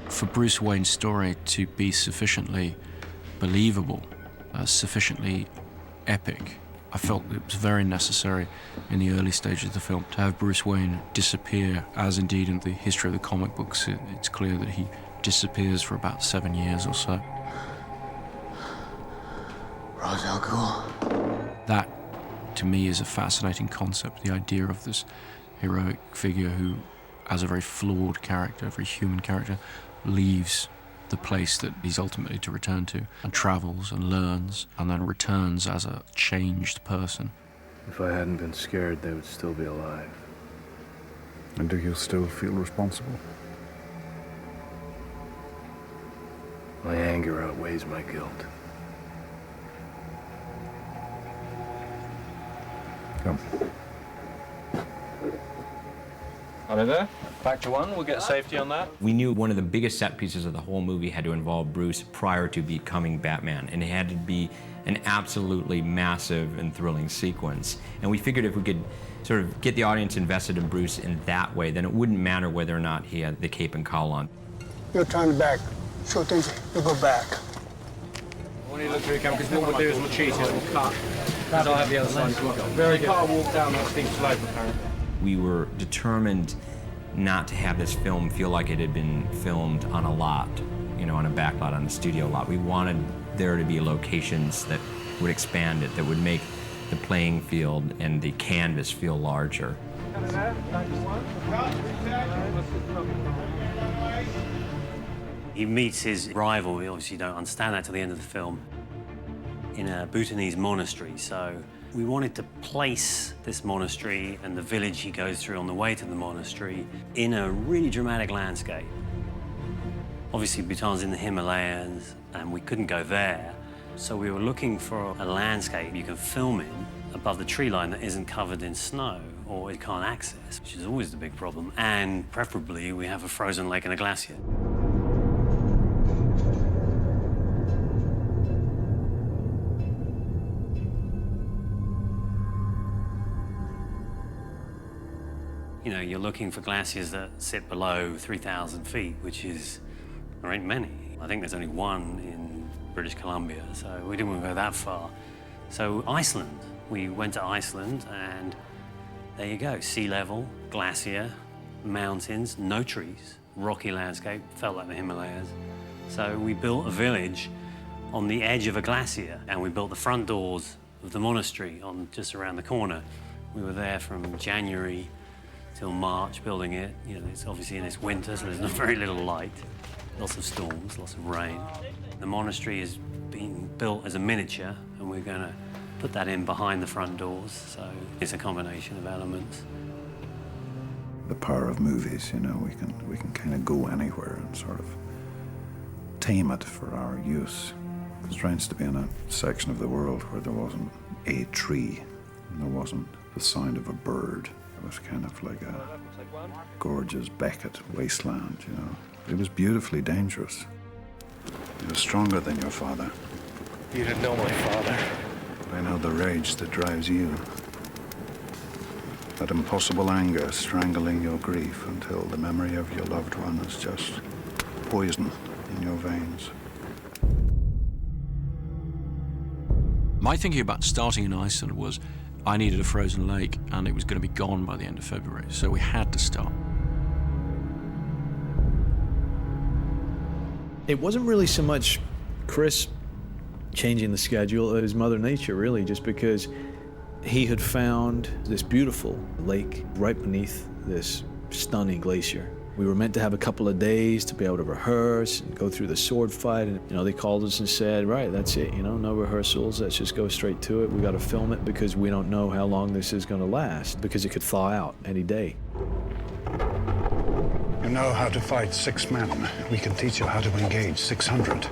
For Bruce Wayne's story to be sufficiently believable, sufficiently epic, I felt it was very necessary in the early stages of the film to have Bruce Wayne disappear, as indeed in the history of the comic books, it's clear that he disappears for about 7 years or so. Ra's al Ghul. That, to me, is a fascinating concept, the idea of this heroic figure who, as a very flawed character, a very human character, leaves the place that he's ultimately to return to, and travels and learns, and then returns as a changed person. If I hadn't been scared, they would still be alive. And do you still feel responsible? My anger outweighs my guilt. Come. Hello there. Back to one. We'll get safety on that. We knew one of the biggest set pieces of the whole movie had to involve Bruce prior to becoming Batman, and it had to be an absolutely massive and thrilling sequence. And we figured if we could sort of get the audience invested in Bruce in that way, then it wouldn't matter whether or not he had the cape and cowl on. You'll turn back. Show attention. You'll go back. I want you to look through the camera, because what we'll do is we'll cheat it. We'll cut. Because I'll have the other side. Very good. You can't walk down that steep slope, apparently. We were determined not to have this film feel like it had been filmed on a lot, you know, on a back lot, on a studio lot. We wanted there to be locations that would expand it, that would make the playing field and the canvas feel larger. He meets his rival. We obviously don't understand that till the end of the film, in a Bhutanese monastery. So we wanted to place this monastery and the village he goes through on the way to the monastery in a really dramatic landscape. Obviously, Bhutan's in the Himalayas, and we couldn't go there. So we were looking for a landscape you can film in above the tree line that isn't covered in snow or it can't access, which is always the big problem. And preferably, we have a frozen lake and a glacier. You know, you're looking for glaciers that sit below 3,000 feet, which is, there ain't many. I think there's only one in British Columbia, so we didn't want to go that far. So Iceland, we went to Iceland, and there you go, sea level, glacier, mountains, no trees, rocky landscape, felt like the Himalayas. So we built a village on the edge of a glacier, and we built the front doors of the monastery on just around the corner. We were there from January till March building it. You know, it's obviously in its winter, so there's not very little light. Lots of storms, lots of rain. The monastery is being built as a miniature, and we're going to put that in behind the front doors, so it's a combination of elements. The power of movies, you know, we can kind of go anywhere and sort of tame it for our use. It was strange to be in a section of the world where there wasn't a tree, and there wasn't the sound of a bird. It was kind of like a gorgeous Beckett wasteland, you know. It was beautifully dangerous. He was stronger than your father. You didn't know my father. I know the rage that drives you. That impossible anger strangling your grief until the memory of your loved one is just poison in your veins. My thinking about starting in Iceland was I needed a frozen lake, and it was going to be gone by the end of February, so we had to start. It wasn't really so much Chris changing the schedule, it was Mother Nature, really, just because he had found this beautiful lake right beneath this stunning glacier. We were meant to have a couple of days to be able to rehearse and go through the sword fight, and you know, they called us and said, right, that's it, you know, no rehearsals, let's just go straight to it. We got to film it because we don't know how long this is going to last, because it could thaw out any day. You know how to fight 6 men. We can teach you how to engage 600.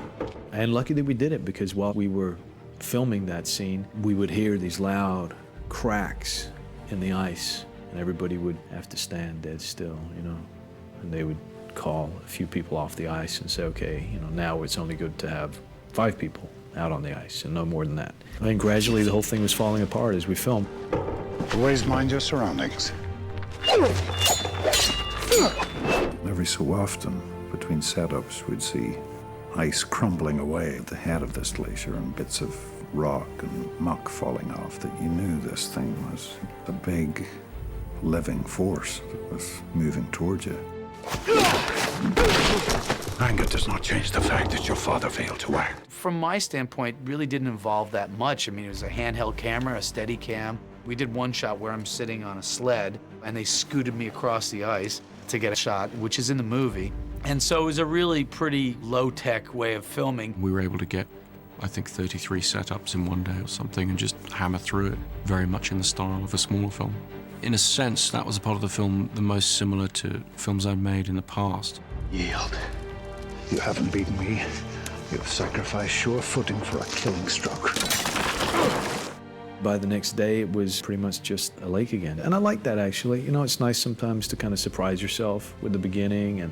And lucky that we did it, because while we were filming that scene, we would hear these loud cracks in the ice, and everybody would have to stand dead still, you know. And they would call a few people off the ice and say, okay, you know, now it's only good to have 5 people out on the ice and no more than that. And gradually the whole thing was falling apart as we filmed. Always mind your surroundings. Every so often, between setups, we'd see ice crumbling away at the head of this glacier and bits of rock and muck falling off, that you knew this thing was a big living force that was moving towards you. Anger does not change the fact that your father failed to act. From my standpoint, really didn't involve that much. I mean, it was a handheld camera, a steady cam. We did one shot where I'm sitting on a sled and they scooted me across the ice to get a shot, which is in the movie. And so it was a really pretty low-tech way of filming. We were able to get, I think, 33 setups in one day or something and just hammer through it, very much in the style of a smaller film. In a sense, that was a part of the film the most similar to films I'd made in the past. Yield. You haven't beaten me. You've sacrificed sure footing for a killing stroke. By the next day, it was pretty much just a lake again. And I like that, actually. You know, it's nice sometimes to kind of surprise yourself with the beginning and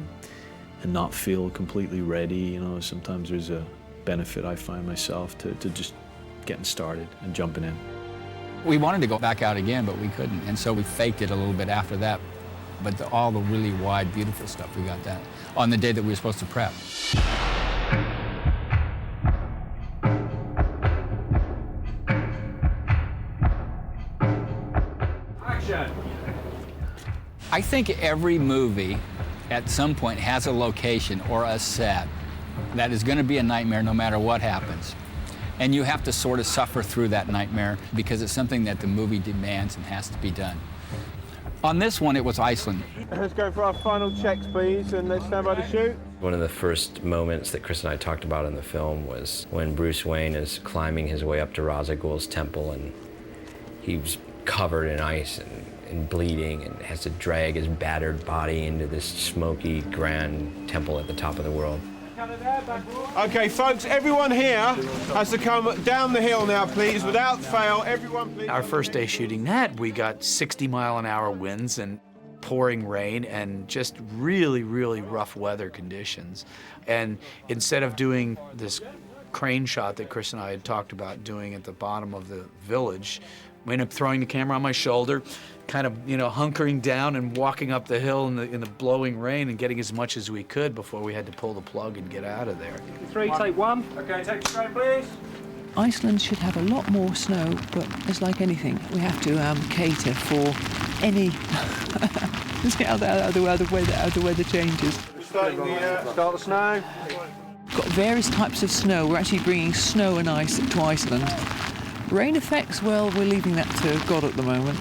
not feel completely ready. You know, sometimes there's a benefit, I find myself, to just getting started and jumping in. We wanted to go back out again, but we couldn't, and so we faked it a little bit after that. But all the really wide, beautiful stuff, we got that on the day that we were supposed to prep. Action! I think every movie at some point has a location or a set that is going to be a nightmare no matter what happens. And you have to sort of suffer through that nightmare because it's something that the movie demands and has to be done. On this one, it was Iceland. Let's go for our final checks, please, and let's stand by the shoot. One of the first moments that Chris and I talked about in the film was when Bruce Wayne is climbing his way up to Ra's al Ghul's temple, and he's covered in ice and bleeding and has to drag his battered body into this smoky, grand temple at the top of the world. Okay, folks, everyone here has to come down the hill now, please, without fail. Everyone, please. Our first day shooting that, we got 60-mile-an-hour winds and pouring rain and just really, really rough weather conditions. And instead of doing this crane shot that Chris and I had talked about doing at the bottom of the village, we ended up throwing the camera on my shoulder, kind of, you know, hunkering down and walking up the hill in the blowing rain and getting as much as we could before we had to pull the plug and get out of there. 3, take 1. Okay, take the strain, please. Iceland should have a lot more snow, but it's like anything. We have to cater for any how the weather changes. Start the snow. Got various types of snow. We're actually bringing snow and ice to Iceland. Rain effects, well, we're leaving that to God at the moment.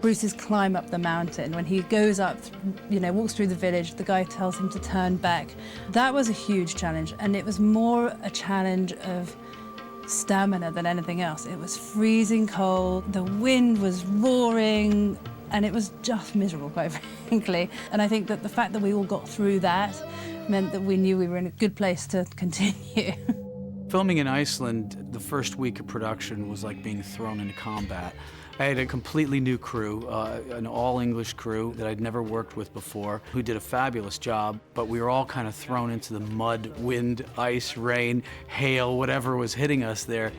Bruce's climb up the mountain, when he goes up, you know, walks through the village, the guy tells him to turn back. That was a huge challenge, and it was more a challenge of stamina than anything else. It was freezing cold, the wind was roaring, and it was just miserable, quite frankly. And I think that the fact that we all got through that meant that we knew we were in a good place to continue. Filming in Iceland, the first week of production was like being thrown into combat. I had a completely new crew, an all-English crew that I'd never worked with before, who did a fabulous job, but we were all kind of thrown into the mud, wind, ice, rain, hail, whatever was hitting us there,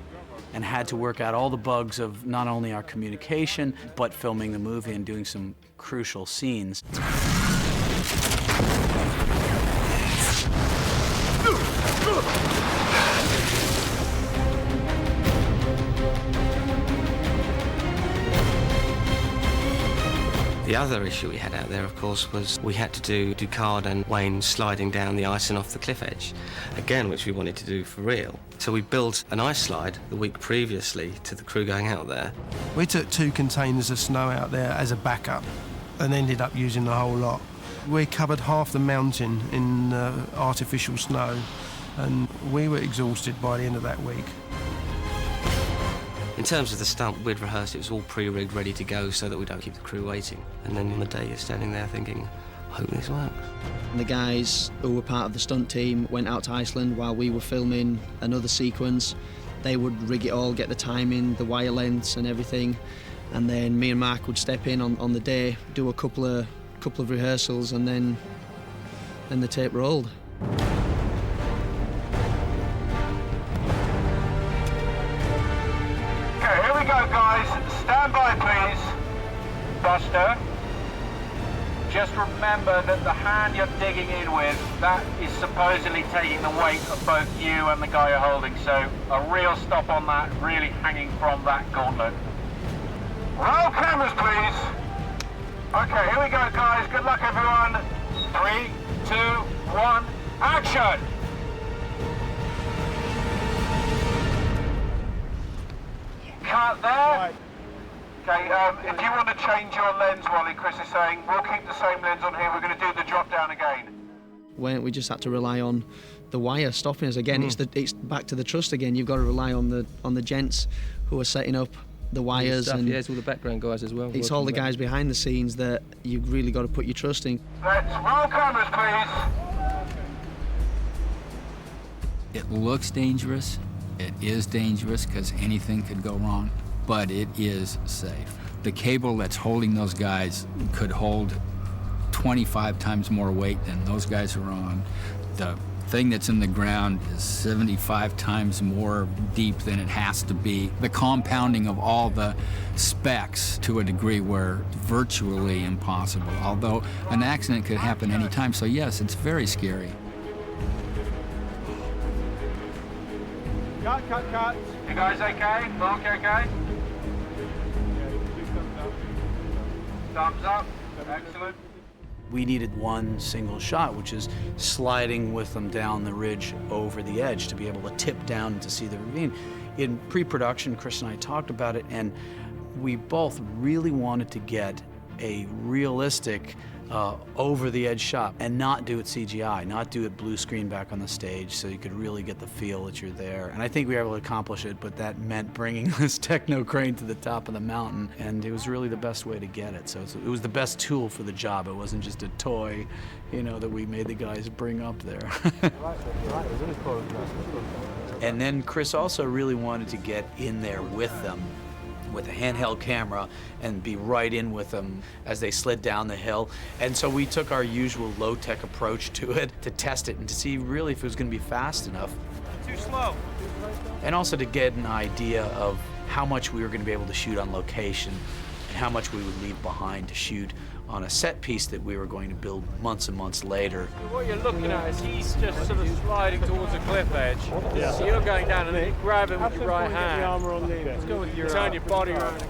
and had to work out all the bugs of not only our communication, but filming the movie and doing some crucial scenes. The other issue we had out there, of course, was we had to do Ducard and Wayne sliding down the ice and off the cliff edge, again, which we wanted to do for real. So we built an ice slide the week previously to the crew going out there. We took 2 containers of snow out there as a backup and ended up using the whole lot. We covered half the mountain in artificial snow, and we were exhausted by the end of that week. In terms of the stunt, we'd rehearsed, it was all pre-rigged, ready to go so that we don't keep the crew waiting. And then on the day you're standing there thinking, I hope this works. The guys who were part of the stunt team went out to Iceland while we were filming another sequence. They would rig it all, get the timing, the wire lengths and everything. And then me and Mark would step in on the day, do a couple of rehearsals, and then the tape rolled. Okay, here we go, guys. Stand by, please. thruster. Just remember that the hand you're digging in with, that is supposedly taking the weight of both you and the guy you're holding. So a real stop on that, really hanging from that gauntlet. Roll cameras, please. Okay, here we go, guys. Good luck, everyone. 3, 2, 1, action! Cut there. Okay, if you want to change your lens, Wally, Chris is saying, we'll keep the same lens on here. We're going to do the drop down again. When we just had to rely on the wire stopping us again. It's back to the trust again. You've got to rely on the gents who are setting up the wires, and it's all the background guys as well. It's all the guys behind the scenes that you've really got to put your trust in. Let's roll cameras, please. It looks dangerous. It is dangerous because anything could go wrong, but it is safe. The cable that's holding those guys could hold 25 times more weight than those guys are on. The thing that's in the ground is 75 times more deep than it has to be. The compounding of all the specs to a degree where it's virtually impossible, although an accident could happen anytime. So yes, it's very scary. Cut. You guys okay? Mark, okay? Thumbs up. Excellent. We needed one single shot, which is sliding with them down the ridge over the edge to be able to tip down and to see the ravine. In pre-production, Chris and I talked about it, and we both really wanted to get a realistic over-the-edge shot and not do it CGI, not do it blue screen back on the stage so you could really get the feel that you're there. And I think we were able to accomplish it, but that meant bringing this techno crane to the top of the mountain, and it was really the best way to get it. So it was the best tool for the job. It wasn't just a toy, that we made the guys bring up there. And then Chris also really wanted to get in there with them with a handheld camera and be right in with them as they slid down the hill. And so we took our usual low-tech approach to it to test it and to see really if it was going to be fast enough. Too slow. And also to get an idea of how much we were going to be able to shoot on location and how much we would leave behind to shoot on a set piece that we were going to build months and months later. What you're looking at is he's just sort of sliding towards a cliff edge. Yeah. So you're going down and you grab him with your right hand. Let's go with your turn your body around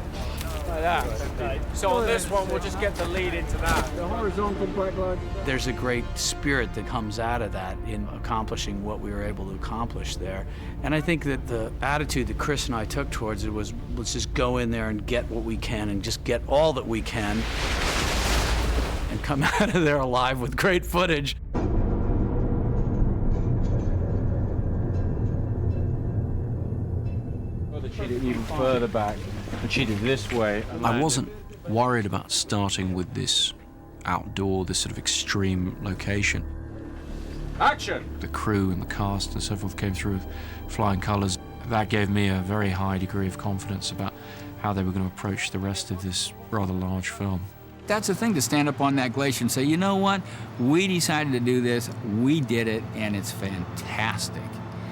like that. So on this one, we'll just get the lead into that. The horizontal backline. There's a great spirit that comes out of that in accomplishing what we were able to accomplish there. And I think that the attitude that Chris and I took towards it was, let's just go in there and get what we can and just get all that we can and come out of there alive with great footage. Cheated even further back and cheated this way. I wasn't worried about starting with this outdoor, this sort of extreme location. Action! The crew and the cast and so forth came through with flying colours. That gave me a very high degree of confidence about how they were going to approach the rest of this rather large film. That's the thing, to stand up on that glacier and say, you know what, we decided to do this, we did it, and it's fantastic.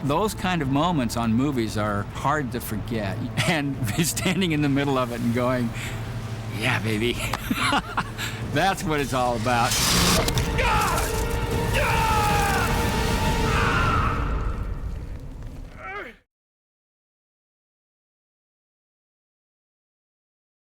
Those kind of moments on movies are hard to forget, and standing in the middle of it and going, yeah, baby, that's what it's all about.